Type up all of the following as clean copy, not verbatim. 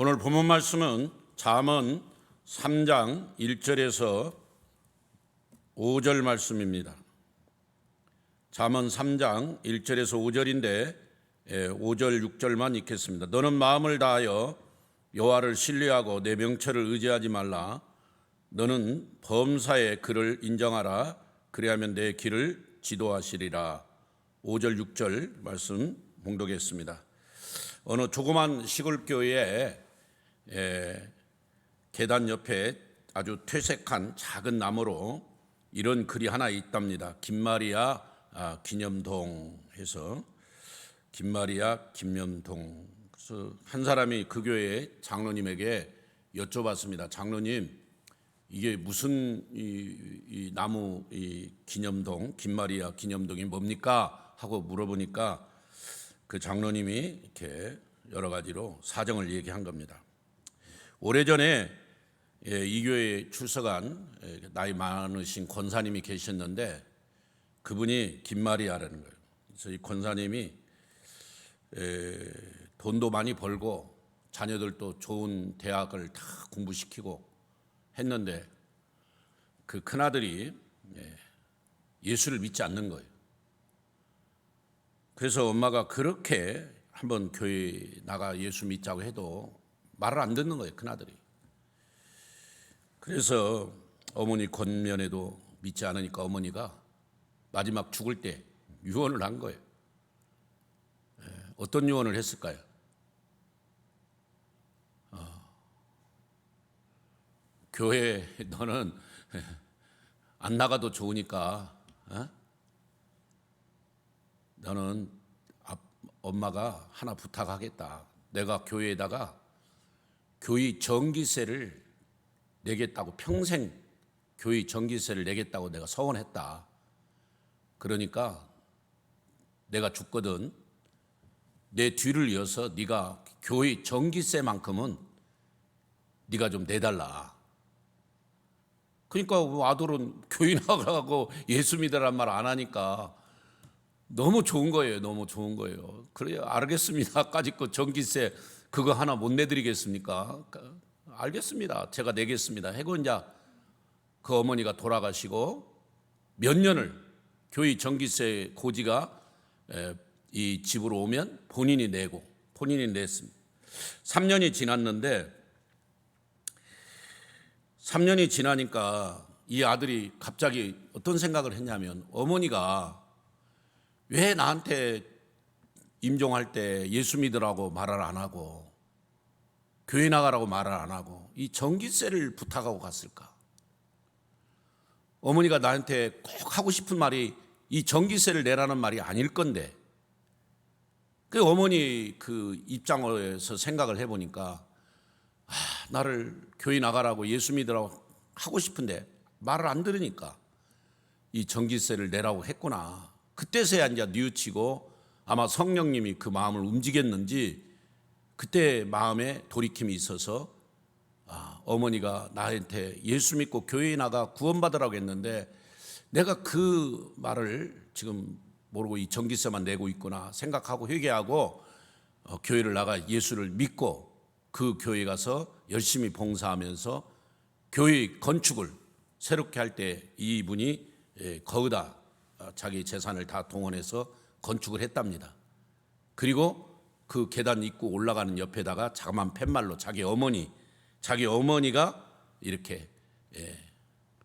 오늘 본문 말씀은 잠언 3장 1절에서 5절 말씀입니다. 잠언 3장 1절에서 5절인데 5절 6절만 읽겠습니다. 너는 마음을 다하여 여호와를 신뢰하고 내 명철을 의지하지 말라. 너는 범사의 그를 인정하라. 그리하면 내 길을 지도하시리라. 5절 6절 말씀 봉독했습니다. 어느 조그만 시골 교회에 계단 옆에 아주 퇴색한 작은 나무로 이런 글이 하나 있답니다. 김마리아 기념동 해서 김마리아 기념동. 그래서 한 사람이 그 교회 장로님에게 여쭤봤습니다. 장로님, 이게 무슨 이 나무 이 기념동, 김마리아 기념동이 뭡니까? 하고 물어보니까 그 장로님이 이렇게 여러 가지로 사정을 얘기한 겁니다. 오래전에 이 교회에 출석한 나이 많으신 권사님이 계셨는데 그분이 김마리아라는 거예요. 그래서 이 권사님이 돈도 많이 벌고 자녀들도 좋은 대학을 다 공부시키고 했는데 그 큰아들이 예수를 믿지 않는 거예요. 그래서 엄마가 그렇게 한번 교회 나가 예수 믿자고 해도 말을 안 듣는 거예요, 큰아들이. 그래서 어머니 권면에도 믿지 않으니까 어머니가 마지막 죽을 때 유언을 한 거예요. 어떤 유언을 했을까요? 교회 너는 안 나가도 좋으니까 너는 엄마가 하나 부탁하겠다. 내가 교회에다가 교회 전기세를 내겠다고, 평생 교회 전기세를 내겠다고 내가 서원했다. 그러니까 내가 죽거든 내 뒤를 이어서 네가 교회 전기세만큼은 네가 좀 내달라. 그러니까 아들은 교회 나가고 예수 믿으란 말 안 하니까 너무 좋은 거예요. 너무 좋은 거예요. 그래요. 알겠습니다. 까짓 거 전기세 그거 하나 못 내드리겠습니까? 알겠습니다. 제가 내겠습니다. 해고 이제 그 어머니가 돌아가시고 몇 년을 교회 전기세 고지가 이 집으로 오면 본인이 냈습니다. 3년이 지났는데 3년이 지나니까 이 아들이 갑자기 어떤 생각을 했냐면 어머니가 왜 나한테 임종할 때 예수 믿으라고 말을 안 하고 교회 나가라고 말을 안 하고 이 전기세를 부탁하고 갔을까? 어머니가 나한테 꼭 하고 싶은 말이 이 전기세를 내라는 말이 아닐 건데 그 어머니 그 입장에서 생각을 해보니까 나를 교회 나가라고 예수 믿으라고 하고 싶은데 말을 안 들으니까 이 전기세를 내라고 했구나. 그때서야 이제 뉘우치고 아마 성령님이 그 마음을 움직였는지 그때 마음에 돌이킴이 있어서 어머니가 나한테 예수 믿고 교회에 나가 구원받으라고 했는데 내가 그 말을 지금 모르고 이 전기세만 내고 있구나 생각하고 회개하고 교회를 나가 예수를 믿고 그 교회 가서 열심히 봉사하면서 교회 건축을 새롭게 할 때 이분이 거기다 자기 재산을 다 동원해서 건축을 했답니다. 그리고 그 계단 입구 올라가는 옆에다가 자그마한 팻말로 자기 어머니가 이렇게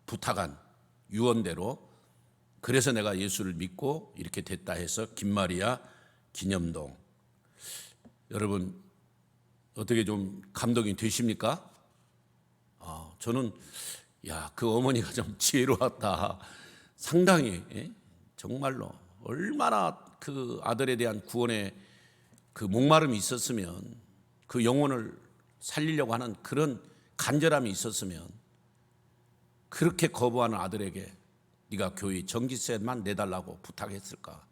부탁한 유언대로 그래서 내가 예수를 믿고 이렇게 됐다 해서 김마리아 기념동. 여러분 어떻게 좀 감동이 되십니까? 저는 그 어머니가 좀 지혜로웠다. 상당히 정말로 얼마나 그 아들에 대한 구원의 그 목마름이 있었으면 그 영혼을 살리려고 하는 그런 간절함이 있었으면 그렇게 거부하는 아들에게 네가 교회 전기세만 내달라고 부탁했을까?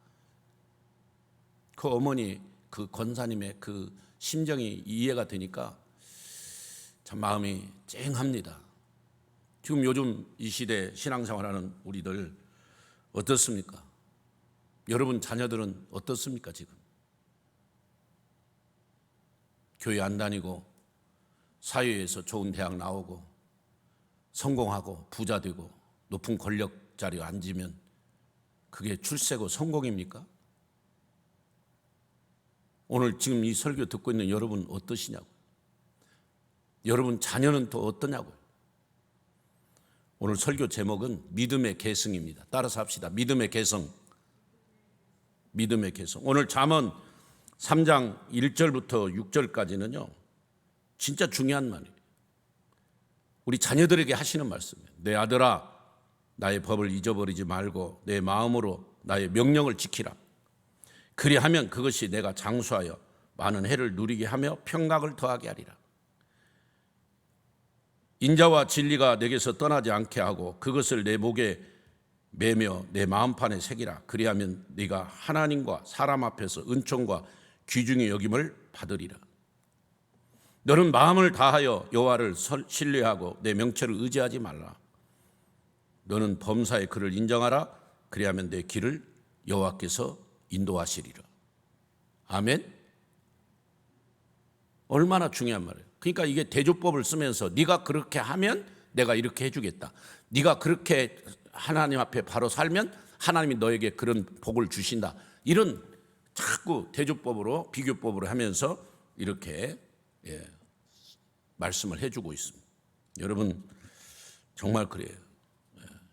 그 어머니 그 권사님의 그 심정이 이해가 되니까 참 마음이 쨍합니다. 지금 요즘 이 시대 신앙생활하는 우리들 어떻습니까? 여러분 자녀들은 어떻습니까? 지금 교회 안 다니고 사회에서 좋은 대학 나오고 성공하고 부자 되고 높은 권력 자리에 앉으면 그게 출세고 성공입니까? 오늘 지금 이 설교 듣고 있는 여러분 어떠시냐고? 여러분 자녀는 또 어떠냐고요? 오늘 설교 제목은 믿음의 계승입니다. 따라서 합시다. 믿음의 계승. 믿음의 계승. 오늘 잠언 3장 1절부터 6절까지는요 진짜 중요한 말이에요. 우리 자녀들에게 하시는 말씀이에요. 내 아들아 나의 법을 잊어버리지 말고 내 마음으로 나의 명령을 지키라. 그리하면 그것이 내가 장수하여 많은 해를 누리게 하며 평강을 더하게 하리라. 인자와 진리가 내게서 떠나지 않게 하고 그것을 내 목에 매며 내 마음판에 새기라. 그리하면 네가 하나님과 사람 앞에서 은총과 귀중히 여김을 받으리라. 너는 마음을 다하여 여호와를 신뢰하고 내 명체를 의지하지 말라. 너는 범사의 그를 인정하라. 그리하면 내 길을 여호와께서 인도하시리라. 아멘. 얼마나 중요한 말이에요. 그러니까 이게 대조법을 쓰면서 네가 그렇게 하면 내가 이렇게 해주겠다. 네가 그렇게 하나님 앞에 바로 살면 하나님이 너에게 그런 복을 주신다. 이런 자꾸 대조법으로 비교법으로 하면서 이렇게 말씀을 해주고 있습니다. 여러분 정말 그래요.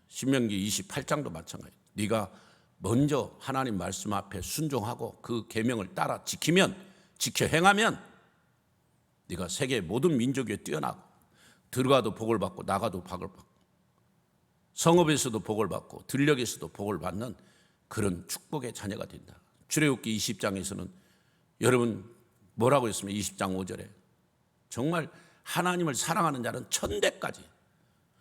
신명기 28장도 마찬가지예요. 네가 먼저 하나님 말씀 앞에 순종하고 그 계명을 따라 지키면 지켜 행하면 네가 세계 모든 민족 위에 뛰어나고 들어가도 복을 받고 나가도 복을 받고 성읍에서도 복을 받고 들녘에서도 복을 받는 그런 축복의 자녀가 된다. 출애굽기 20장에서는 여러분 뭐라고 했습니까? 20장 5절에 정말 하나님을 사랑하는 자는 천대까지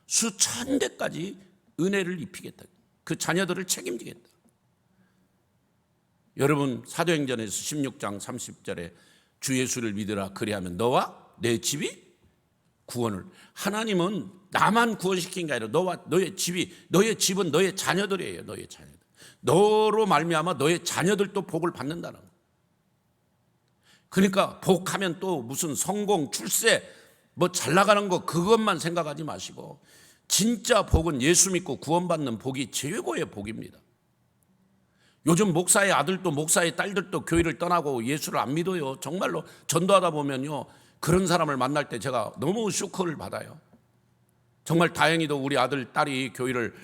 수천대까지 은혜를 입히겠다. 그 자녀들을 책임지겠다. 여러분 사도행전에서 16장 30절에 주 예수를 믿으라. 그리하면 너와 내 집이 구원을. 하나님은 나만 구원시킨 게 아니라 너와 너의 집이, 너의 집은 너의 자녀들이에요. 너의 자녀들. 너로 말미암아 너의 자녀들도 복을 받는다는 거예요. 그러니까 복하면 또 무슨 성공, 출세, 뭐 잘 나가는 거 그것만 생각하지 마시고 진짜 복은 예수 믿고 구원받는 복이 최고의 복입니다. 요즘 목사의 아들도 목사의 딸들도 교회를 떠나고 예수를 안 믿어요. 정말로 전도하다 보면요 그런 사람을 만날 때 제가 너무 쇼크를 받아요. 정말 다행히도 우리 아들 딸이 교회를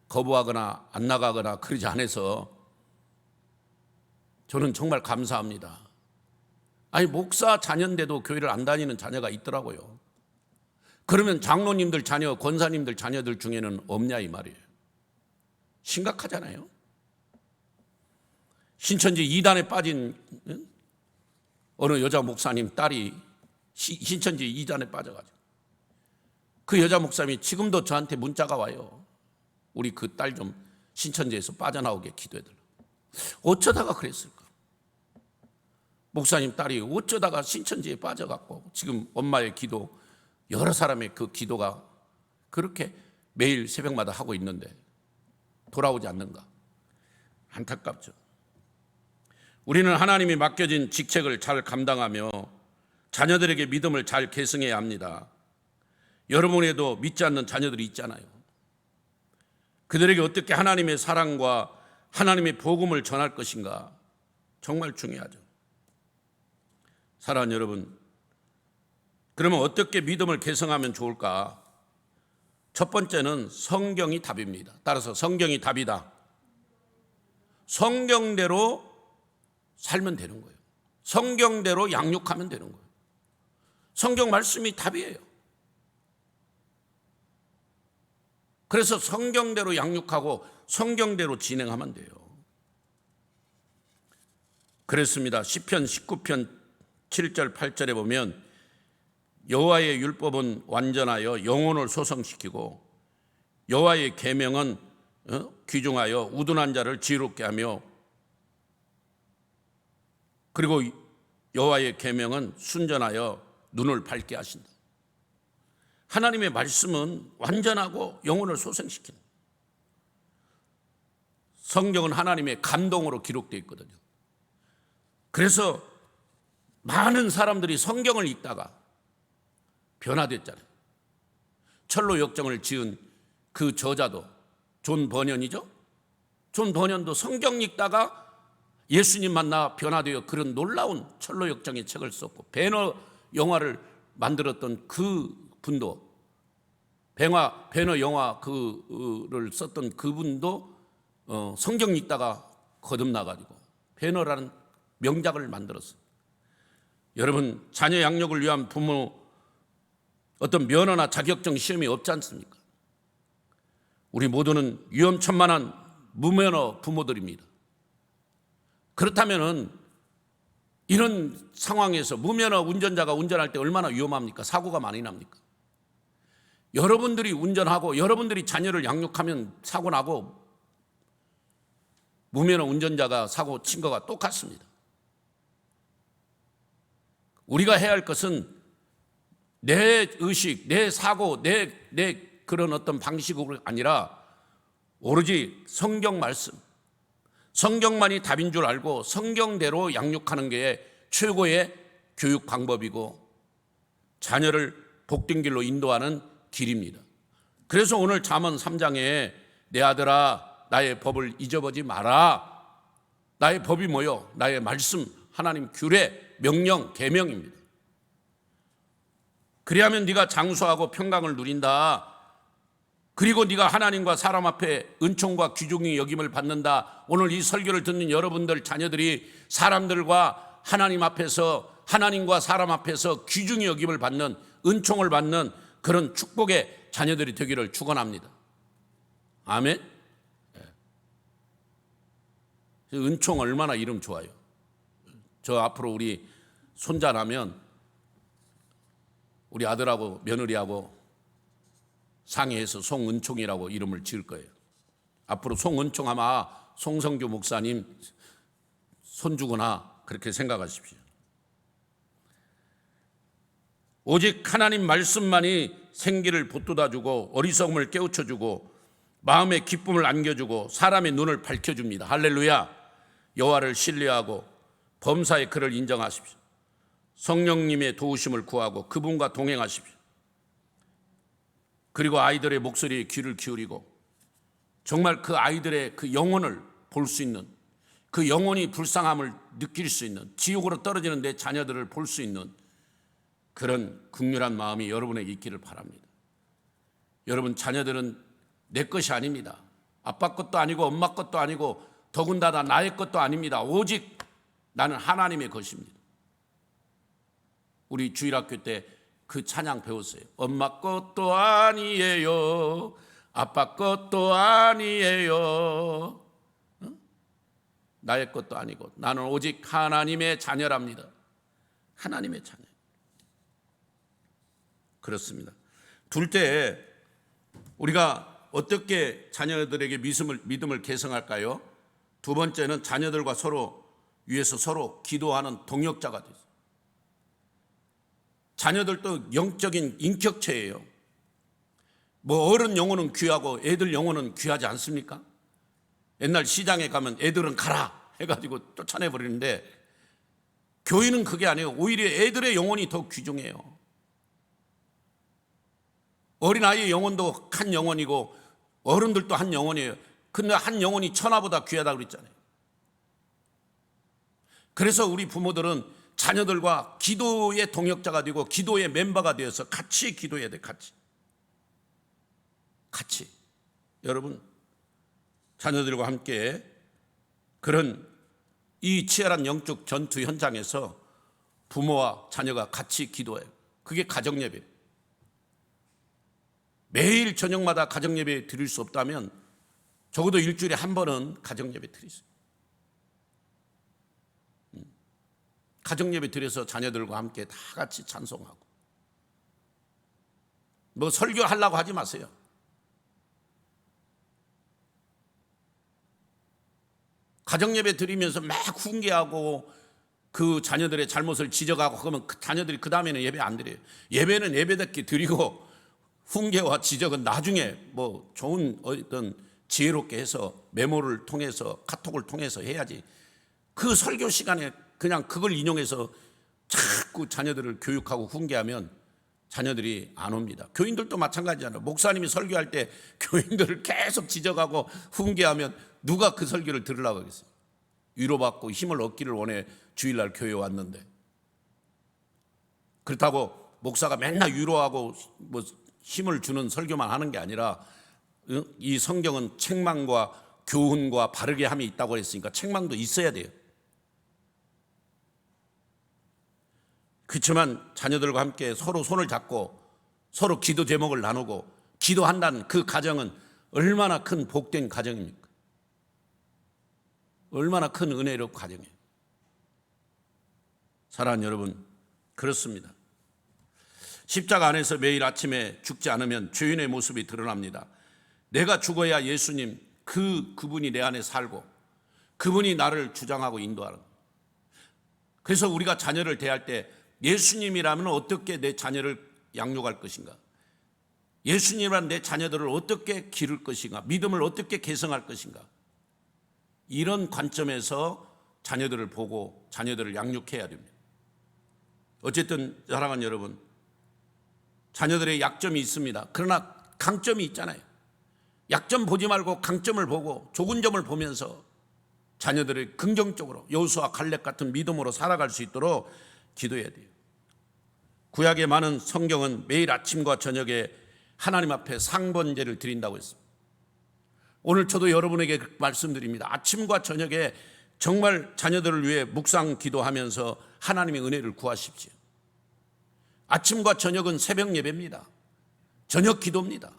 거부하거나 안 나가거나 그러지 않아서 저는 정말 감사합니다. 아니 목사 자녀인데도 교회를 안 다니는 자녀가 있더라고요. 그러면 장로님들 자녀, 권사님들 자녀들 중에는 없냐 이 말이에요. 심각하잖아요. 신천지 이단에 빠진 어느 여자 목사님 딸이 신천지 이단에 빠져가지고 그 여자 목사님이 지금도 저한테 문자가 와요. 우리 그 딸 좀 신천지에서 빠져나오게 기도해달라고. 어쩌다가 그랬을까? 목사님 딸이 어쩌다가 신천지에 빠져갖고 지금 엄마의 기도, 여러 사람의 그 기도가 그렇게 매일 새벽마다 하고 있는데 돌아오지 않는가? 안타깝죠. 우리는 하나님이 맡겨진 직책을 잘 감당하며 자녀들에게 믿음을 잘 계승해야 합니다. 여러분에도 믿지 않는 자녀들이 있잖아요. 그들에게 어떻게 하나님의 사랑과 하나님의 복음을 전할 것인가 정말 중요하죠. 사랑하는 여러분, 그러면 어떻게 믿음을 계승하면 좋을까? 첫 번째는 성경이 답입니다. 따라서 성경이 답이다. 성경대로 살면 되는 거예요. 성경대로 양육하면 되는 거예요. 성경 말씀이 답이에요. 그래서 성경대로 양육하고 성경대로 진행하면 돼요. 그랬습니다. 시편 19편 7절 8절에 보면 여호와의 율법은 완전하여 영혼을 소성시키고 여호와의 계명은 귀중하여 우둔한 자를 지혜롭게 하며 그리고 여호와의 계명은 순전하여 눈을 밝게 하신다. 하나님의 말씀은 완전하고 영혼을 소생시키는, 성경은 하나님의 감동으로 기록되어 있거든요. 그래서 많은 사람들이 성경을 읽다가 변화됐잖아요. 철로 역정을 지은 그 저자도 존 버년이죠. 존 버년도 성경 읽다가 예수님 만나 변화되어 그런 놀라운 철로 역정의 책을 썼고, 배너 영화를 만들었던 그 분도, 배너 영화 그를 썼던 그분도 성경 읽다가 거듭나가지고 배너라는 명작을 만들었어요. 여러분, 자녀 양육을 위한 부모 어떤 면허나 자격증 시험이 없지 않습니까? 우리 모두는 위험천만한 무면허 부모들입니다. 그렇다면 이런 상황에서 무면허 운전자가 운전할 때 얼마나 위험합니까? 사고가 많이 납니까? 여러분들이 운전하고 여러분들이 자녀를 양육하면 사고 나고 무면허 운전자가 사고 친 거가 똑같습니다. 우리가 해야 할 것은 내 의식, 내 사고, 내 그런 어떤 방식으로 아니라 오로지 성경 말씀, 성경만이 답인 줄 알고 성경대로 양육하는 게 최고의 교육 방법이고 자녀를 복된 길로 인도하는 길입니다. 그래서 오늘 잠언 3장에 내 아들아 나의 법을 잊어버리지 마라. 나의 법이 뭐요? 나의 말씀, 하나님 규례, 명령, 계명입니다. 그리하면 네가 장수하고 평강을 누린다. 그리고 네가 하나님과 사람 앞에 은총과 귀중히 여김을 받는다. 오늘 이 설교를 듣는 여러분들 자녀들이 사람들과 하나님 앞에서, 하나님과 사람 앞에서 귀중히 여김을 받는, 은총을 받는 그런 축복의 자녀들이 되기를 축원합니다. 아멘. 은총 얼마나 이름 좋아요. 저 앞으로 우리 손자 나면 우리 아들하고 며느리하고 상의해서 송은총이라고 이름을 지을 거예요. 앞으로 송은총 하면 송성규 목사님 손주구나 그렇게 생각하십시오. 오직 하나님 말씀만이 생기를 돋돋아주고 어리석음을 깨우쳐주고 마음의 기쁨을 안겨주고 사람의 눈을 밝혀줍니다. 할렐루야. 여호와를 신뢰하고 범사의 그를 인정하십시오. 성령님의 도우심을 구하고 그분과 동행하십시오. 그리고 아이들의 목소리에 귀를 기울이고 정말 그 아이들의 그 영혼을 볼 수 있는, 그 영혼이 불쌍함을 느낄 수 있는, 지옥으로 떨어지는 내 자녀들을 볼 수 있는 그런 긍휼한 마음이 여러분에게 있기를 바랍니다. 여러분, 자녀들은 내 것이 아닙니다. 아빠 것도 아니고 엄마 것도 아니고 더군다나 나의 것도 아닙니다. 오직 나는 하나님의 것입니다. 우리 주일학교 때 그 찬양 배웠어요. 엄마 것도 아니에요. 아빠 것도 아니에요. 나의 것도 아니고 나는 오직 하나님의 자녀랍니다. 하나님의 자녀. 그렇습니다. 둘 때 우리가 어떻게 자녀들에게 믿음을 계승할까요? 두 번째는 자녀들과 위해서 서로 기도하는 동역자가 되죠. 자녀들도 영적인 인격체예요. 뭐 어른 영혼은 귀하고 애들 영혼은 귀하지 않습니까? 옛날 시장에 가면 애들은 가라 해가지고 쫓아내버리는데 교회는 그게 아니에요. 오히려 애들의 영혼이 더 귀중해요. 어린아이의 영혼도 한 영혼이고 어른들도 한 영혼이에요. 근데 한 영혼이 천하보다 귀하다고 그랬잖아요. 그래서 우리 부모들은 자녀들과 기도의 동역자가 되고 기도의 멤버가 되어서 같이 기도해야 돼. 같이. 여러분, 자녀들과 함께 그런 이 치열한 영적 전투 현장에서 부모와 자녀가 같이 기도해요. 그게 가정예배. 매일 저녁마다 가정예배 드릴 수 없다면 적어도 일주일에 한 번은 가정예배 드리세요. 가정예배 드려서 자녀들과 함께 다 같이 찬송하고 뭐 설교하려고 하지 마세요. 가정예배 드리면서 막 훈계하고 그 자녀들의 잘못을 지적하고 그러면 그 자녀들이 그 다음에는 예배 안 드려요. 예배는 예배답게 드리고 훈계와 지적은 나중에 뭐 좋은 어떤 지혜롭게 해서 메모를 통해서 카톡을 통해서 해야지. 그 설교 시간에 그냥 그걸 인용해서 자꾸 자녀들을 교육하고 훈계하면 자녀들이 안 옵니다. 교인들도 마찬가지잖아요. 목사님이 설교할 때 교인들을 계속 지적하고 훈계하면 누가 그 설교를 들으려고 하겠어요. 위로받고 힘을 얻기를 원해 주일날 교회에 왔는데. 그렇다고 목사가 맨날 위로하고 뭐 힘을 주는 설교만 하는 게 아니라 이 성경은 책망과 교훈과 바르게 함이 있다고 했으니까 책망도 있어야 돼요. 그렇지만 자녀들과 함께 서로 손을 잡고 서로 기도 제목을 나누고 기도한다는 그 가정은 얼마나 큰 복된 가정입니까? 얼마나 큰 은혜로 가정이에요. 사랑하는 여러분, 그렇습니다. 십자가 안에서 매일 아침에 죽지 않으면 죄인의 모습이 드러납니다. 내가 죽어야 예수님, 그분이 내 안에 살고 그분이 나를 주장하고 인도하는. 그래서 우리가 자녀를 대할 때 예수님이라면 어떻게 내 자녀를 양육할 것인가? 예수님이란 내 자녀들을 어떻게 기를 것인가? 믿음을 어떻게 개성할 것인가? 이런 관점에서 자녀들을 보고 자녀들을 양육해야 됩니다. 어쨌든 사랑하는 여러분, 자녀들의 약점이 있습니다. 그러나 강점이 있잖아요. 약점 보지 말고 강점을 보고 좋은 점을 보면서 자녀들을 긍정적으로 여호수아 갈렙 같은 믿음으로 살아갈 수 있도록 기도해야 돼요. 구약의 많은 성경은 매일 아침과 저녁에 하나님 앞에 상번제를 드린다고 했습니다. 오늘 저도 여러분에게 말씀드립니다. 아침과 저녁에 정말 자녀들을 위해 묵상 기도하면서 하나님의 은혜를 구하십시오. 아침과 저녁은 새벽 예배입니다. 저녁 기도입니다.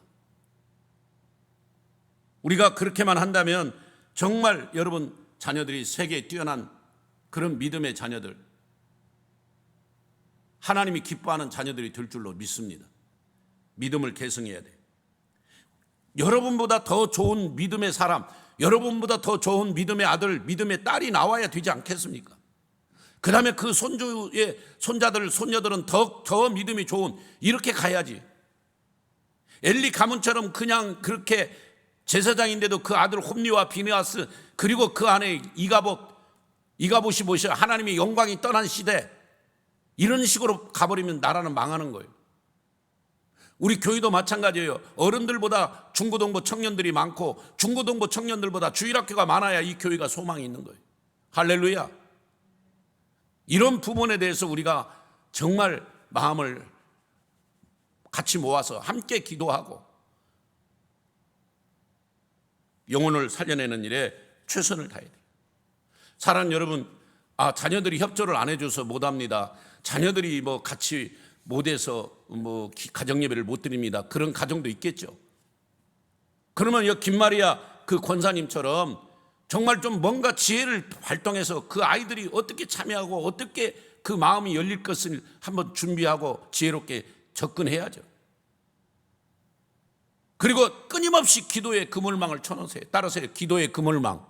우리가 그렇게만 한다면 정말 여러분 자녀들이 세계에 뛰어난 그런 믿음의 자녀들, 하나님이 기뻐하는 자녀들이 될 줄로 믿습니다. 믿음을 계승해야 돼요. 여러분보다 더 좋은 믿음의 사람, 여러분보다 더 좋은 믿음의 아들, 믿음의 딸이 나와야 되지 않겠습니까? 그 다음에 그 손주의 손자들, 손녀들은 더 믿음이 좋은, 이렇게 가야지. 엘리 가문처럼 그냥 그렇게 제사장인데도 그 아들 홈리와 비느하스, 그리고 그 안에 이가봇이 뭐셔? 하나님의 영광이 떠난 시대, 이런 식으로 가버리면 나라는 망하는 거예요. 우리 교회도 마찬가지예요. 어른들보다 중고등부 청년들이 많고 중고등부 청년들보다 주일학교가 많아야 이 교회가 소망이 있는 거예요. 할렐루야. 이런 부분에 대해서 우리가 정말 마음을 같이 모아서 함께 기도하고 영혼을 살려내는 일에 최선을 다해야 돼요. 사랑하는 여러분, 자녀들이 협조를 안 해줘서 못합니다. 자녀들이 뭐 같이 못해서 뭐 가정예배를 못 드립니다. 그런 가정도 있겠죠. 그러면 이 김마리아 그 권사님처럼 정말 좀 뭔가 지혜를 발동해서 그 아이들이 어떻게 참여하고 어떻게 그 마음이 열릴 것을 한번 준비하고 지혜롭게 접근해야죠. 그리고 끊임없이 기도의 그물망을 쳐놓으세요. 따라서 기도의 그물망.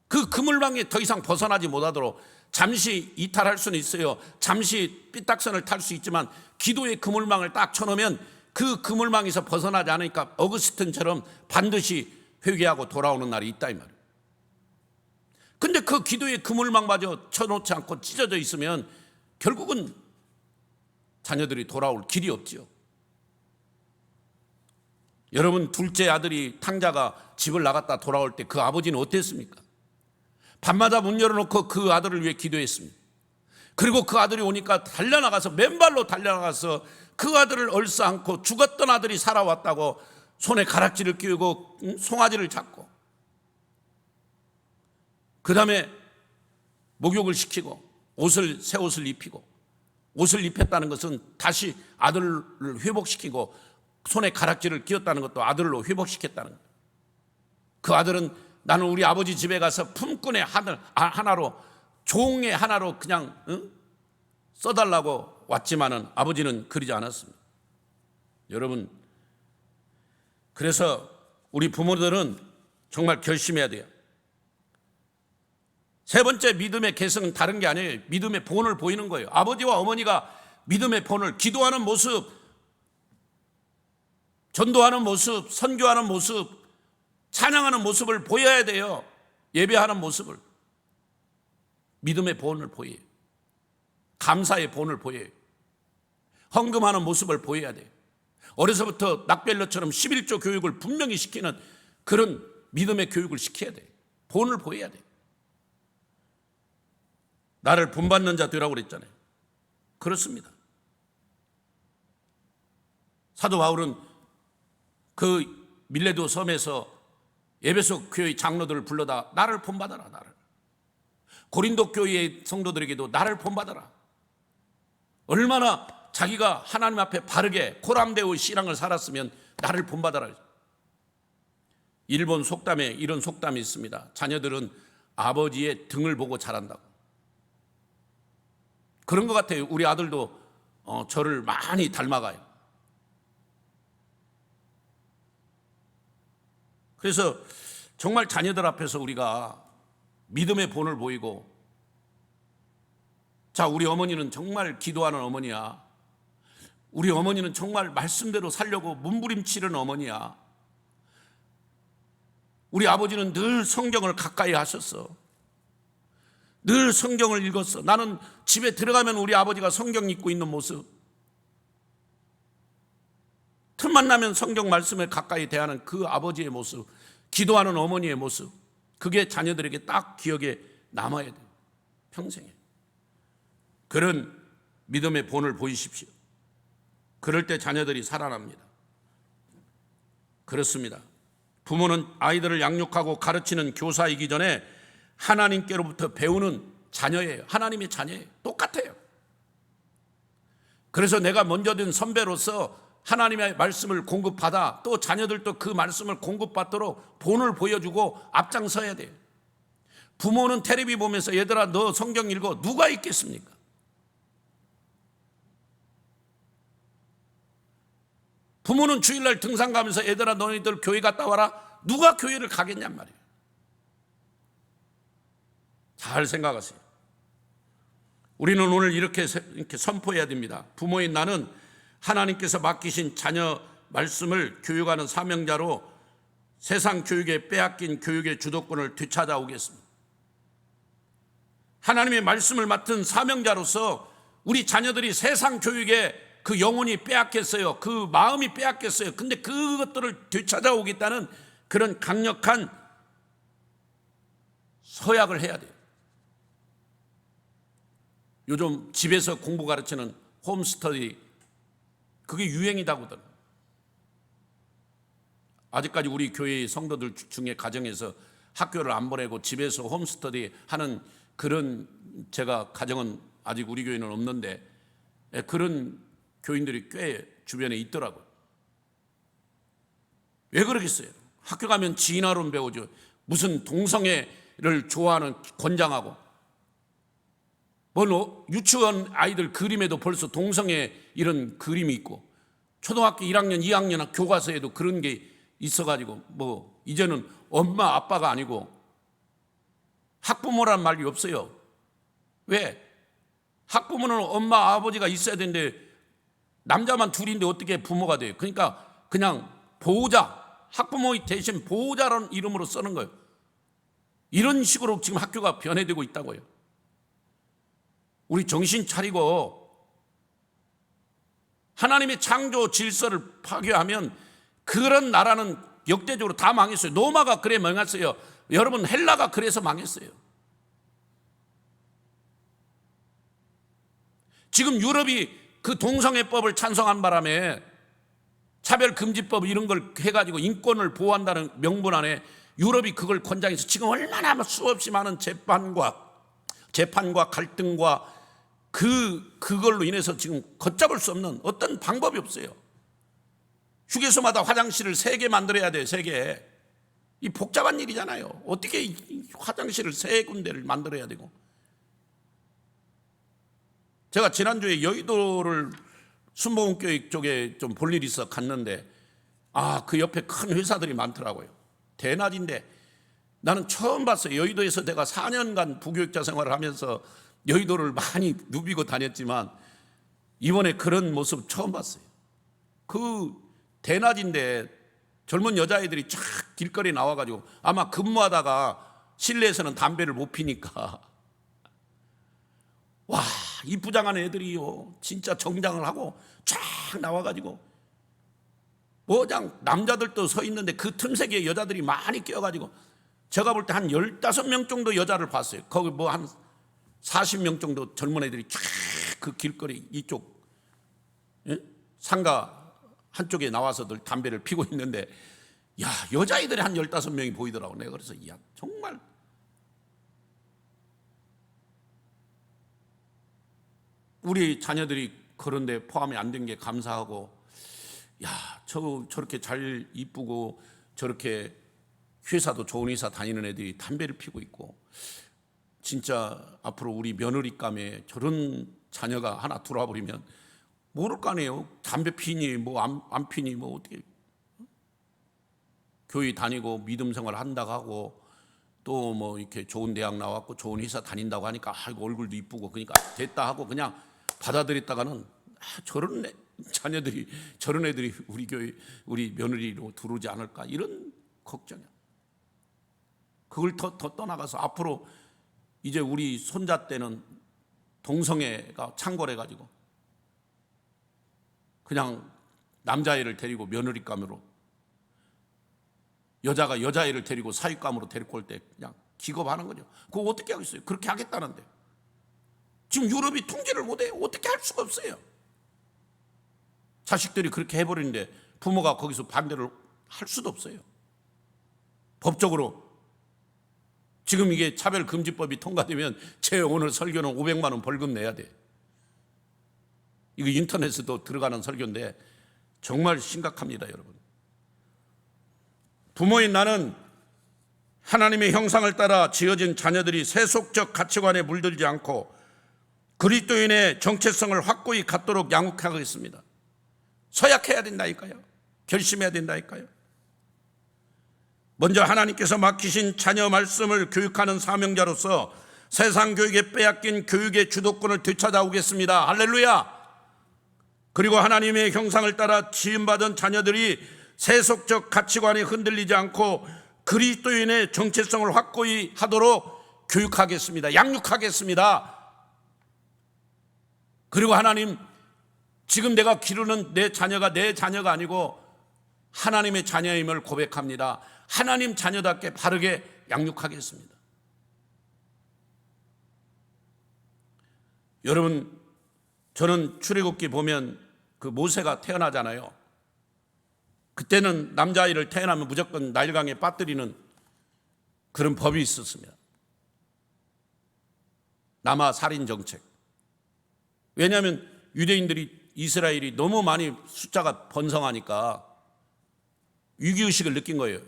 그 그물망에 더 이상 벗어나지 못하도록 잠시 이탈할 수는 있어요. 잠시 삐딱선을 탈 수 있지만 기도의 그물망을 딱 쳐놓으면 그 그물망에서 벗어나지 않으니까 어거스틴처럼 반드시 회개하고 돌아오는 날이 있다 이 말이에요. 근데 그 기도의 그물망마저 쳐놓지 않고 찢어져 있으면 결국은 자녀들이 돌아올 길이 없지요. 여러분, 둘째 아들이 탕자가 집을 나갔다 돌아올 때 그 아버지는 어땠습니까? 밤마다 문 열어놓고 그 아들을 위해 기도했습니다. 그리고 그 아들이 오니까 달려나가서 맨발로 달려나가서 그 아들을 얼싸안고 죽었던 아들이 살아왔다고 손에 가락지를 끼우고 송아지를 잡고 그 다음에 목욕을 시키고 새 옷을 입히고, 옷을 입혔다는 것은 다시 아들을 회복시키고 손에 가락지를 끼웠다는 것도 아들로 회복시켰다는 거예요. 그 아들은 나는 우리 아버지 집에 가서 품꾼의 하나로, 종의 하나로 그냥 써달라고 왔지만은 아버지는 그러지 않았습니다. 여러분, 그래서 우리 부모들은 정말 결심해야 돼요. 세 번째 믿음의 개성은 다른 게 아니에요. 믿음의 본을 보이는 거예요. 아버지와 어머니가 믿음의 본을, 기도하는 모습, 전도하는 모습, 선교하는 모습, 찬양하는 모습을 보여야 돼요. 예배하는 모습을. 믿음의 본을 보여요. 감사의 본을 보여요. 헌금하는 모습을 보여야 돼요. 어려서부터 락벨러처럼 11조 교육을 분명히 시키는 그런 믿음의 교육을 시켜야 돼요. 본을 보여야 돼요. 나를 본받는 자 되라고 그랬잖아요. 그렇습니다. 사도 바울은 그 밀레도 섬에서 에베소 교회 장로들을 불러다 나를 본받아라, 나를. 고린도 교회의 성도들에게도 나를 본받아라. 얼마나 자기가 하나님 앞에 바르게 코람데오의 신앙을 살았으면 나를 본받아라. 일본 속담에 이런 속담이 있습니다. 자녀들은 아버지의 등을 보고 자란다고. 그런 것 같아요. 우리 아들도 저를 많이 닮아가요. 그래서 정말 자녀들 앞에서 우리가 믿음의 본을 보이고, 자, 우리 어머니는 정말 기도하는 어머니야. 우리 어머니는 정말 말씀대로 살려고 몸부림치는 어머니야. 우리 아버지는 늘 성경을 가까이 하셨어. 늘 성경을 읽었어. 나는 집에 들어가면 우리 아버지가 성경 읽고 있는 모습, 틈만 나면 성경 말씀에 가까이 대하는 그 아버지의 모습, 기도하는 어머니의 모습, 그게 자녀들에게 딱 기억에 남아야 돼요. 평생에. 그런 믿음의 본을 보이십시오. 그럴 때 자녀들이 살아납니다. 그렇습니다. 부모는 아이들을 양육하고 가르치는 교사이기 전에 하나님께로부터 배우는 자녀예요. 하나님의 자녀예요. 똑같아요. 그래서 내가 먼저 된 선배로서 하나님의 말씀을 공급받아 또 자녀들도 그 말씀을 공급받도록 본을 보여주고 앞장서야 돼요. 부모는 텔레비 보면서 얘들아 너 성경 읽어, 누가 읽겠습니까? 부모는 주일날 등산 가면서 얘들아 너희들 교회 갔다 와라, 누가 교회를 가겠냔 말이에요. 잘 생각하세요. 우리는 오늘 이렇게 선포해야 됩니다. 부모인 나는 하나님께서 맡기신 자녀 말씀을 교육하는 사명자로 세상 교육에 빼앗긴 교육의 주도권을 되찾아오겠습니다. 하나님의 말씀을 맡은 사명자로서 우리 자녀들이 세상 교육에 그 영혼이 빼앗겼어요. 그 마음이 빼앗겼어요. 근데 그것들을 되찾아오겠다는 그런 강력한 서약을 해야 돼요. 요즘 집에서 공부 가르치는 홈스터디, 그게 유행이다거든. 아직까지 우리 교회의 성도들 중에 가정에서 학교를 안 보내고 집에서 홈스터디 하는 그런 제가 가정은 아직 우리 교회는 없는데 그런 교인들이 꽤 주변에 있더라고요. 왜 그러겠어요? 학교 가면 진화론 배우죠. 무슨 동성애를 좋아하는 권장하고, 유치원 아이들 그림에도 벌써 동성애 이런 그림이 있고, 초등학교 1학년, 2학년 교과서에도 그런 게 있어가지고, 이제는 엄마, 아빠가 아니고 학부모란 말이 없어요. 왜? 학부모는 엄마, 아버지가 있어야 되는데 남자만 둘인데 어떻게 부모가 돼요? 그러니까 그냥 보호자, 학부모 대신 보호자라는 이름으로 쓰는 거예요. 이런 식으로 지금 학교가 변해되고 있다고요. 우리 정신 차리고 하나님의 창조 질서를 파괴하면 그런 나라는 역대적으로 다 망했어요. 로마가 그래 망했어요. 여러분, 헬라가 그래서 망했어요. 지금 유럽이 그 동성애법을 찬성한 바람에 차별금지법 이런 걸 해가지고 인권을 보호한다는 명분 안에 유럽이 그걸 권장해서 지금 얼마나 수없이 많은 재판과 갈등과 그걸로 인해서 지금 걷잡을 수 없는 어떤 방법이 없어요. 휴게소마다 화장실을 3개 만들어야 돼요. 3개. 이 복잡한 일이잖아요. 어떻게 이 화장실을 3군데를 만들어야 되고. 제가 지난주에 여의도를 순복음교회 쪽에 좀 볼 일이 있어 갔는데, 그 옆에 큰 회사들이 많더라고요. 대낮인데 나는 처음 봤어요. 여의도에서 내가 4년간 부교육자 생활을 하면서 여의도를 많이 누비고 다녔지만 이번에 그런 모습 처음 봤어요. 그 대낮인데 젊은 여자애들이 쫙 길거리에 나와가지고 아마 근무하다가 실내에서는 담배를 못 피니까 와, 이쁘장한 애들이요, 진짜 정장을 하고 쫙 나와가지고 뭐장 남자들도 서 있는데 그 틈새에 여자들이 많이 끼어가지고 제가 볼 때 한 15명 정도 여자를 봤어요. 거기 뭐 한 40명 정도 젊은 애들이 쫙 그 길거리 이쪽 상가 한쪽에 나와서들 담배를 피고 있는데, 야, 여자애들이 한 15명이 보이더라고. 내가 그래서 야, 정말 우리 자녀들이 그런데 포함이 안 된 게 감사하고, 야, 저렇게 잘 이쁘고 저렇게 회사도 좋은 회사 다니는 애들이 담배를 피고 있고, 진짜 앞으로 우리 며느리감에 저런 자녀가 하나 들어와 버리면 모를 거 아니에요. 담배 피니 뭐 안 피니 뭐 어떻게, 교회 다니고 믿음 생활 한다고 하고 또 뭐 이렇게 좋은 대학 나왔고 좋은 회사 다닌다고 하니까 아이고 얼굴도 이쁘고 그러니까 됐다 하고 그냥 받아들였다가는 저런 자녀들이, 저런 애들이 우리 교회 우리 며느리로 들어오지 않을까 이런 걱정이야. 그걸 더 떠나가서 앞으로 이제 우리 손자 때는 동성애가 창궐해가지고 그냥 남자애를 데리고 며느리감으로, 여자가 여자애를 데리고 사윗감으로 데리고 올 때 그냥 기겁하는 거죠. 그거 어떻게 하겠어요? 그렇게 하겠다는데 지금 유럽이 통제를 못해요. 어떻게 할 수가 없어요. 자식들이 그렇게 해버리는데 부모가 거기서 반대를 할 수도 없어요. 법적으로 지금 이게 차별금지법이 통과되면 제 오늘 설교는 500만 원 벌금 내야 돼. 이거 인터넷에도 들어가는 설교인데 정말 심각합니다, 여러분. 부모인 나는 하나님의 형상을 따라 지어진 자녀들이 세속적 가치관에 물들지 않고 그리스도인의 정체성을 확고히 갖도록 양육하겠습니다. 서약해야 된다니까요. 결심해야 된다니까요. 먼저 하나님께서 맡기신 자녀 말씀을 교육하는 사명자로서 세상 교육에 빼앗긴 교육의 주도권을 되찾아오겠습니다. 할렐루야. 그리고 하나님의 형상을 따라 지음받은 자녀들이 세속적 가치관에 흔들리지 않고 그리스도인의 정체성을 확고히 하도록 교육하겠습니다. 양육하겠습니다. 그리고 하나님, 지금 내가 기르는 내 자녀가 내 자녀가 아니고 하나님의 자녀임을 고백합니다. 하나님 자녀답게 바르게 양육하겠습니다. 여러분, 저는 출애굽기 보면 그 모세가 태어나잖아요. 그때는 남자아이를 태어나면 무조건 나일강에 빠뜨리는 그런 법이 있었습니다. 남아 살인 정책. 왜냐하면 유대인들이, 이스라엘이 너무 많이 숫자가 번성하니까 위기의식을 느낀 거예요,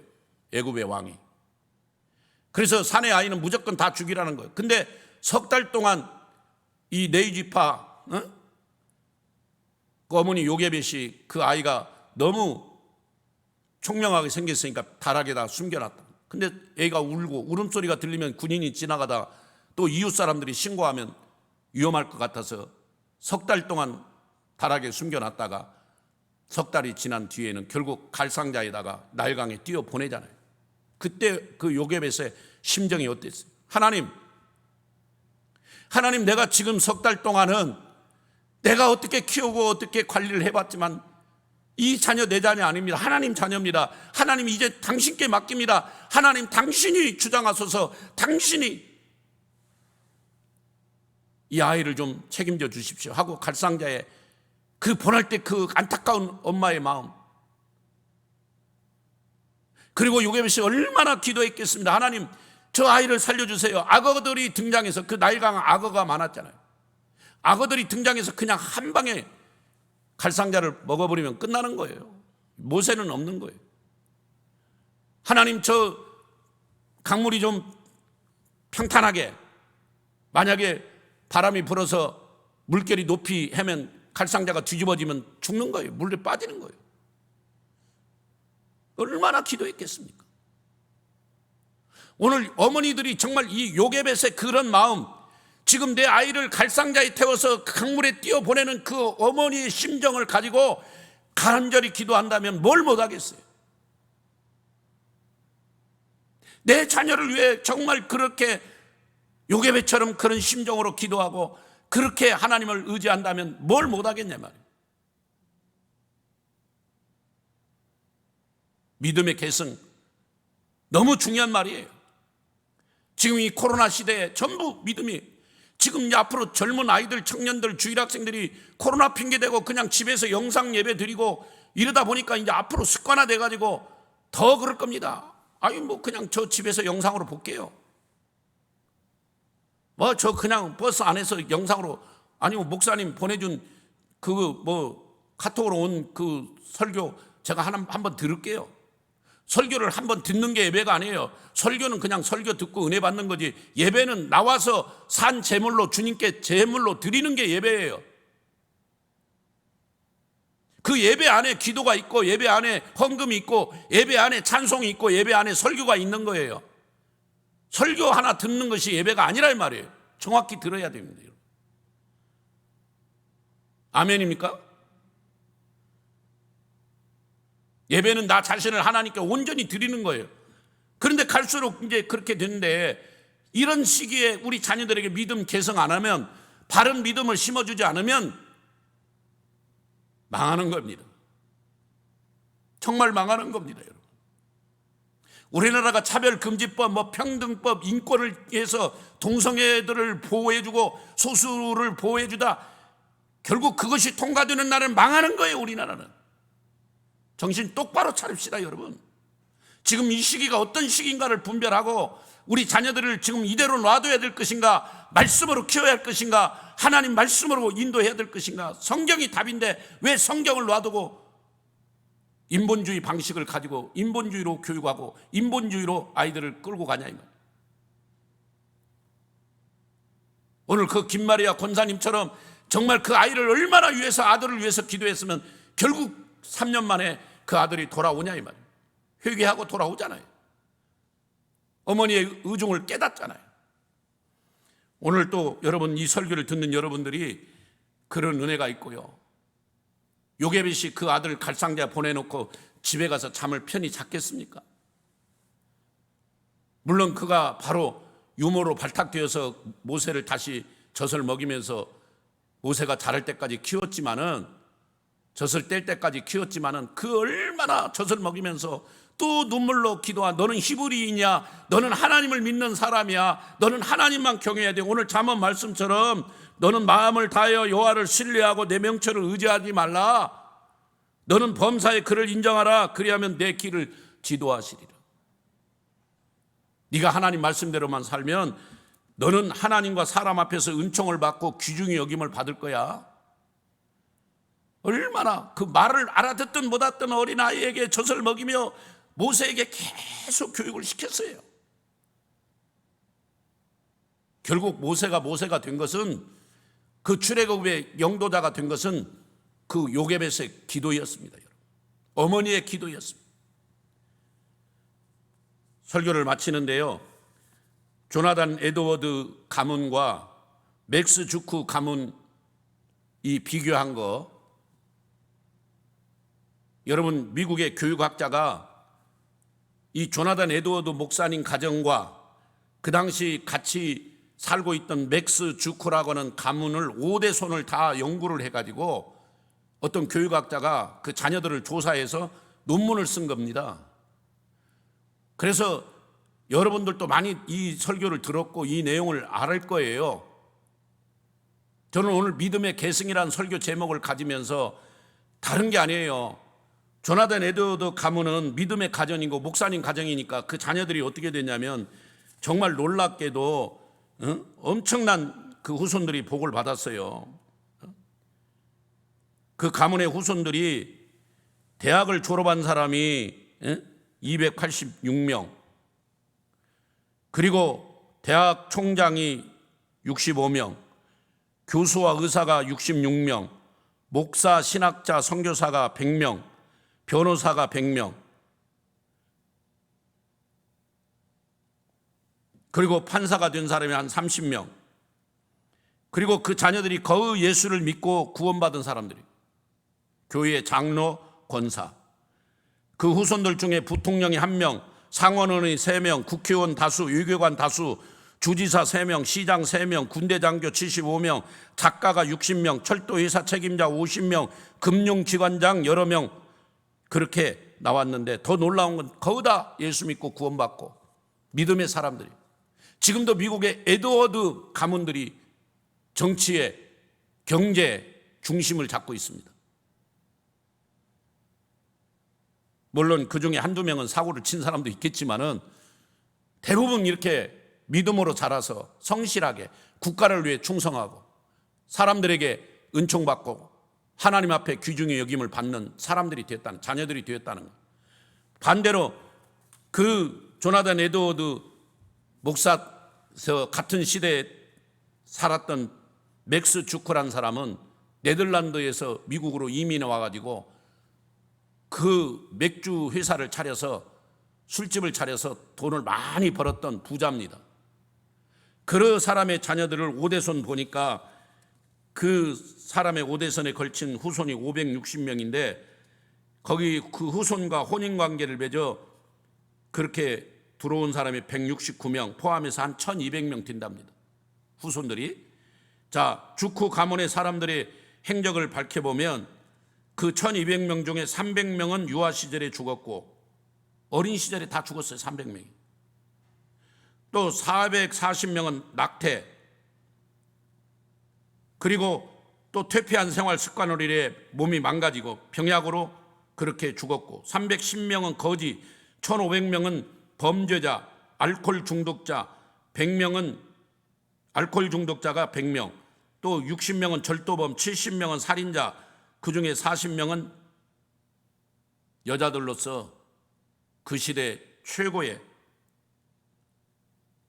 애굽의 왕이. 그래서 사내 아이는 무조건 다 죽이라는 거예요. 근데 석 달 동안 이 네이지파 그 어머니 요게벳이 그 아이가 너무 총명하게 생겼으니까 다락에다 숨겨놨다. 근데 애가 울고 울음소리가 들리면 군인이 지나가다 또 이웃 사람들이 신고하면 위험할 것 같아서 석 달 동안 다락에 숨겨놨다가 석 달이 지난 뒤에는 결국 갈상자에다가 나일강에 띄워 보내잖아요. 그때 그 요게벳의 심정이 어땠어요? 하나님, 내가 지금 석 달 동안은 내가 어떻게 키우고 어떻게 관리를 해봤지만 이 자녀 내 자녀 아닙니다. 하나님 자녀입니다. 하나님 이제 당신께 맡깁니다. 하나님 당신이 주장하소서. 당신이 이 아이를 좀 책임져 주십시오 하고 갈상자에 그 보낼 때 그 안타까운 엄마의 마음, 그리고 요게벳이 얼마나 기도했겠습니다. 하나님 저 아이를 살려주세요. 악어들이 등장해서, 그 나일강 악어가 많았잖아요. 악어들이 등장해서 그냥 한 방에 갈상자를 먹어버리면 끝나는 거예요. 모세는 없는 거예요. 하나님 저 강물이 좀 평탄하게, 만약에 바람이 불어서 물결이 높이 해면 갈상자가 뒤집어지면 죽는 거예요. 물에 빠지는 거예요. 얼마나 기도했겠습니까? 오늘 어머니들이 정말 이 요게벳의 그런 마음, 지금 내 아이를 갈상자에 태워서 강물에 띄워보내는 그 어머니의 심정을 가지고 간절히 기도한다면 뭘 못하겠어요? 내 자녀를 위해 정말 그렇게 요게벳처럼 그런 심정으로 기도하고 그렇게 하나님을 의지한다면 뭘 못하겠냐 말이에요. 믿음의 계승 너무 중요한 말이에요. 지금 이 코로나 시대에 전부 믿음이, 지금 이제 앞으로 젊은 아이들, 청년들, 주일학생들이 코로나 핑계대고 그냥 집에서 영상 예배 드리고 이러다 보니까 이제 앞으로 습관화돼 가지고 더 그럴 겁니다. 아니 뭐 그냥 저 집에서 영상으로 볼게요. 뭐 저 그냥 버스 안에서 영상으로, 아니면 목사님 보내준 그 뭐 카톡으로 온 그 설교 제가 한번 들을게요. 설교를 한번 듣는 게 예배가 아니에요. 설교는 그냥 설교 듣고 은혜 받는 거지, 예배는 나와서 산 제물로 주님께 제물로 드리는 게 예배예요. 그 예배 안에 기도가 있고, 예배 안에 헌금이 있고, 예배 안에 찬송이 있고, 예배 안에 설교가 있는 거예요. 설교 하나 듣는 것이 예배가 아니란 말이에요. 정확히 들어야 됩니다. 아멘입니까? 예배는 나 자신을 하나님께 온전히 드리는 거예요. 그런데 갈수록 이제 그렇게 되는데, 이런 시기에 우리 자녀들에게 믿음 개성 안 하면, 바른 믿음을 심어주지 않으면 망하는 겁니다. 정말 망하는 겁니다, 여러분. 우리나라가 차별금지법, 뭐 평등법, 인권을 위해서 동성애들을 보호해주고 소수를 보호해주다 결국 그것이 통과되는 날은 망하는 거예요, 우리나라는. 정신 똑바로 차립시다, 여러분. 지금 이 시기가 어떤 시기인가를 분별하고, 우리 자녀들을 지금 이대로 놔둬야 될 것인가, 말씀으로 키워야 할 것인가, 하나님 말씀으로 인도해야 될 것인가. 성경이 답인데 왜 성경을 놔두고 인본주의 방식을 가지고 인본주의로 교육하고 인본주의로 아이들을 끌고 가냐 이 말이에요. 오늘 그 김마리아 권사님처럼 정말 그 아이를 얼마나 위해서, 아들을 위해서 기도했으면 결국 3년 만에 그 아들이 돌아오냐 이 말이에요. 회개하고 돌아오잖아요. 어머니의 의중을 깨닫잖아요. 오늘 또 여러분, 이 설교를 듣는 여러분들이 그런 은혜가 있고요. 요게벳이 그 아들 갈상자 보내놓고 집에 가서 잠을 편히 잤겠습니까? 물론 그가 바로 유모로 발탁되어서 모세를 다시 젖을 먹이면서 모세가 자랄 때까지 키웠지만은, 젖을 뗄 때까지 키웠지만은, 그 얼마나 젖을 먹이면서 또 눈물로 기도한, 너는 히브리이냐, 너는 하나님을 믿는 사람이야, 너는 하나님만 경외해야 돼. 오늘 잠언 말씀처럼 너는 마음을 다하여 여호와를 신뢰하고 내 명철을 의지하지 말라. 너는 범사의 그를 인정하라. 그리하면 내 길을 지도하시리라. 네가 하나님 말씀대로만 살면 너는 하나님과 사람 앞에서 은총을 받고 귀중히 여김을 받을 거야. 얼마나 그 말을 알아듣든 못 알아듣던 어린아이에게 젖을 먹이며 모세에게 계속 교육을 시켰어요. 결국 모세가 된 것은, 그 출애굽의 영도자가 된 것은 그 요게벳의 기도였습니다. 여러분. 어머니의 기도였습니다. 설교를 마치는데요, 조나단 에드워드 가문과 맥스 주크 가문 이 비교한 거, 여러분, 미국의 교육학자가 이 조나단 에드워드 목사님 가정과 그 당시 같이 살고 있던 맥스 주크라고 하는 가문을 5대 손을 다 연구를 해가지고 어떤 교육학자가 그 자녀들을 조사해서 논문을 쓴 겁니다. 그래서 여러분들도 많이 이 설교를 들었고 이 내용을 알 거예요. 저는 오늘 믿음의 계승이라는 설교 제목을 가지면서 다른 게 아니에요. 조나단 에드워드 가문은 믿음의 가정이고 목사님 가정이니까 그 자녀들이 어떻게 됐냐면, 정말 놀랍게도 엄청난 그 후손들이 복을 받았어요. 그 가문의 후손들이 대학을 졸업한 사람이 286명, 그리고 대학 총장이 65명, 교수와 의사가 66명, 목사, 신학자, 선교사가 100명, 변호사가 100명, 그리고 판사가 된 사람이 한 30명, 그리고 그 자녀들이 거의 예수를 믿고 구원받은 사람들이, 교회 장로, 권사, 그 후손들 중에 부통령이 1명, 상원의원이 3명, 국회의원 다수, 유교관 다수, 주지사 3명, 시장 3명, 군대장교 75명, 작가가 60명, 철도회사 책임자 50명, 금융기관장 여러 명 그렇게 나왔는데 더 놀라운 건 거의 다 예수 믿고 구원받고 믿음의 사람들이. 지금도 미국의 에드워드 가문들이 정치의 경제 중심을 잡고 있습니다. 물론 그 중에 한두 명은 사고를 친 사람도 있겠지만은 대부분 이렇게 믿음으로 자라서 성실하게 국가를 위해 충성하고 사람들에게 은총받고 하나님 앞에 귀중히 여김을 받는 사람들이 되었다는, 자녀들이 되었다는 것. 반대로 그 조나단 에드워드 목사서 같은 시대에 살았던 맥스 주크라는 사람은 네덜란드에서 미국으로 이민해 와가지고 그 맥주 회사를 차려서 술집을 차려서 돈을 많이 벌었던 부자입니다. 그 사람의 자녀들을 오대손 보니까 그 사람의 오대손에 걸친 후손이 560명인데 거기 그 후손과 혼인관계를 맺어 그렇게 들어온 사람이 169명 포함해서 한 1200명 된답니다. 후손들이. 자, 주크 가문의 사람들의 행적을 밝혀보면 그 1200명 중에 300명은 유아 시절에 죽었고 어린 시절에 다 죽었어요. 300명이. 또 440명은 낙태, 그리고 또 퇴폐한 생활 습관으로 인해 몸이 망가지고 병약으로 그렇게 죽었고 310명은 거지, 1500명은 범죄자, 알코올 중독자, 100명은 알코올 중독자가 100명, 또 60명은 절도범, 70명은 살인자, 그 중에 40명은 여자들로서 그 시대 최고의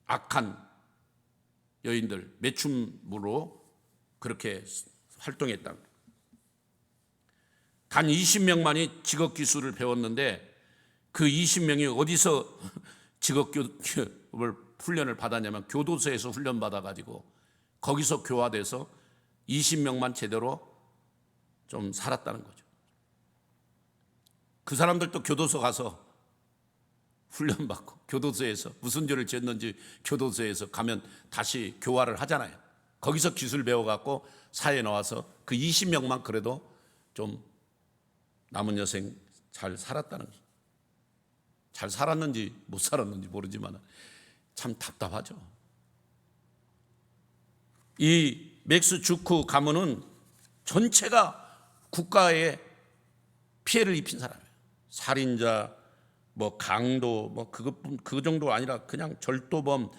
악한 여인들, 매춘부로 그렇게 활동했다. 단 20명만이 직업기술을 배웠는데 그 20명이 어디서 직업교육을 훈련을 받았냐면 교도소에서 훈련받아가지고 거기서 교화돼서 20명만 제대로 좀 살았다는 거죠. 그 사람들도 교도소 가서 훈련받고 교도소에서 무슨 죄를 지었는지 교도소에서 가면 다시 교화를 하잖아요. 거기서 기술 배워갖고 사회에 나와서 그 20명만 그래도 좀 남은 여생 잘 살았다는 거죠. 잘 살았는지 못 살았는지 모르지만 참 답답하죠. 이 맥스 주크 가문은 전체가 국가에 피해를 입힌 사람이에요. 살인자, 뭐 강도, 뭐 그 정도 아니라 그냥 절도범,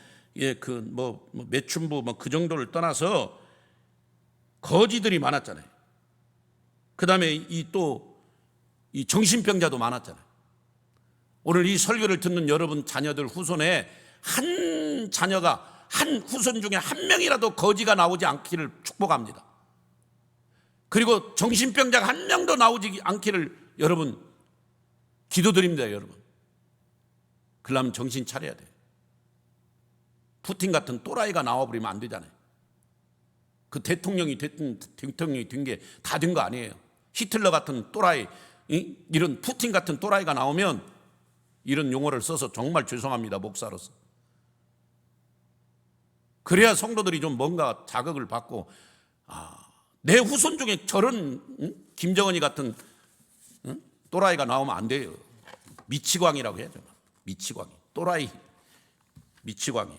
뭐 매춘부, 뭐 그 정도를 떠나서 거지들이 많았잖아요. 그 다음에 이 정신병자도 많았잖아요. 오늘 이 설교를 듣는 여러분 자녀들 후손에 한 자녀가, 한 후손 중에 한 명이라도 거지가 나오지 않기를 축복합니다. 그리고 정신병자가 한 명도 나오지 않기를 여러분 기도드립니다. 여러분, 그러려면 정신 차려야 돼요. 푸틴 같은 또라이가 나와버리면 안 되잖아요. 그 대통령이 된 게 다 된 거 아니에요. 히틀러 같은 또라이, 이런 푸틴 같은 또라이가 나오면, 이런 용어를 써서 정말 죄송합니다, 목사로서. 그래야 성도들이 좀 뭔가 자극을 받고, 내 후손 중에 저런 김정은이 같은 또라이가 나오면 안 돼요. 미치광이라고 해야죠. 미치광이, 또라이, 미치광이,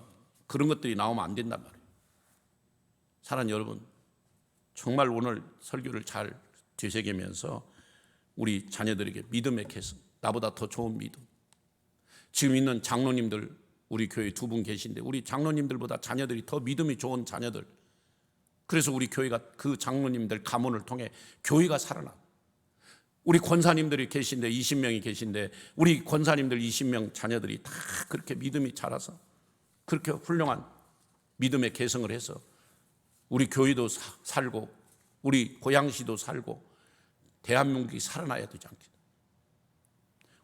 그런 것들이 나오면 안 된단 말이에요. 사랑하는 여러분, 정말 오늘 설교를 잘 되새기면서 우리 자녀들에게 믿음의 계승, 나보다 더 좋은 믿음. 지금 있는 장로님들, 우리 교회 2분 계신데 우리 장로님들보다 자녀들이 더 믿음이 좋은 자녀들. 그래서 우리 교회가 그 장로님들 가문을 통해 교회가 살아나. 우리 권사님들이 계신데 20명이 계신데 우리 권사님들 20명 자녀들이 다 그렇게 믿음이 자라서 그렇게 훌륭한 믿음의 계승을 해서 우리 교회도 살고 우리 고양시도 살고 대한민국이 살아나야 되지 않겠나.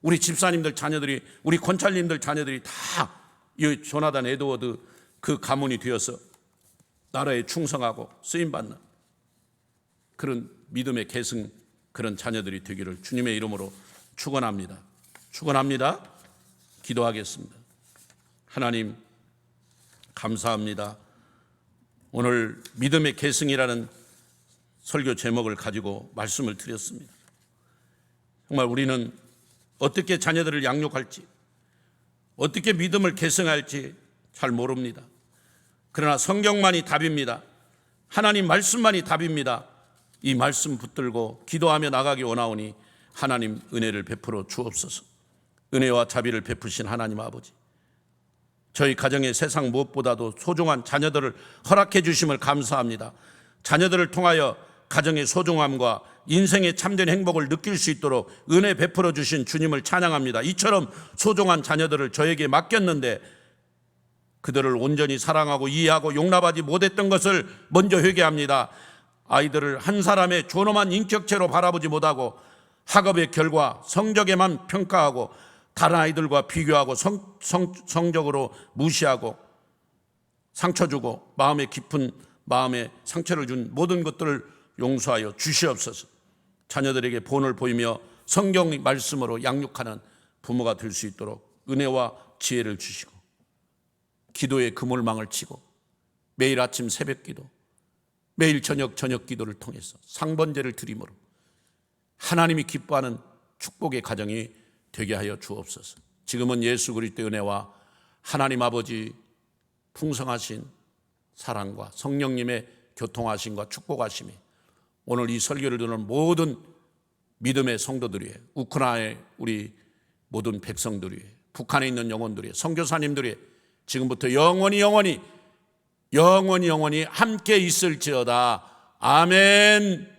우리 집사님들 자녀들이, 우리 권찰님들 자녀들이 다 이 조나단 에드워드 그 가문이 되어서 나라에 충성하고 쓰임받는 그런 믿음의 계승, 그런 자녀들이 되기를 주님의 이름으로 축원합니다. 축원합니다. 기도하겠습니다. 하나님, 감사합니다. 오늘 믿음의 계승이라는 설교 제목을 가지고 말씀을 드렸습니다. 정말 우리는 어떻게 자녀들을 양육할지, 어떻게 믿음을 계승할지 잘 모릅니다. 그러나 성경만이 답입니다. 하나님 말씀만이 답입니다. 이 말씀 붙들고 기도하며 나가기 원하오니 하나님 은혜를 베풀어 주옵소서. 은혜와 자비를 베푸신 하나님 아버지, 저희 가정에 세상 무엇보다도 소중한 자녀들을 허락해 주심을 감사합니다. 자녀들을 통하여 가정의 소중함과 인생의 참된 행복을 느낄 수 있도록 은혜 베풀어 주신 주님을 찬양합니다. 이처럼 소중한 자녀들을 저에게 맡겼는데 그들을 온전히 사랑하고 이해하고 용납하지 못했던 것을 먼저 회개합니다. 아이들을 한 사람의 존엄한 인격체로 바라보지 못하고 학업의 결과, 성적에만 평가하고 다른 아이들과 비교하고 성적으로 무시하고 상처 주고 마음에 깊은 마음에 상처를 준 모든 것들을 용서하여 주시옵소서. 자녀들에게 본을 보이며 성경 말씀으로 양육하는 부모가 될 수 있도록 은혜와 지혜를 주시고 기도의 그물망을 치고 매일 아침 새벽 기도, 매일 저녁 기도를 통해서 상번제를 드림으로 하나님이 기뻐하는 축복의 가정이 되게 하여 주옵소서. 지금은 예수 그리스도의 은혜와 하나님 아버지 풍성하신 사랑과 성령님의 교통하심과 축복하심이 오늘 이 설교를 듣는 모든 믿음의 성도들 위해, 우크라이나의 우리 모든 백성들 위해, 북한에 있는 영혼들 위해, 선교사님들 위해 지금부터 영원히 함께 있을지어다. 아멘.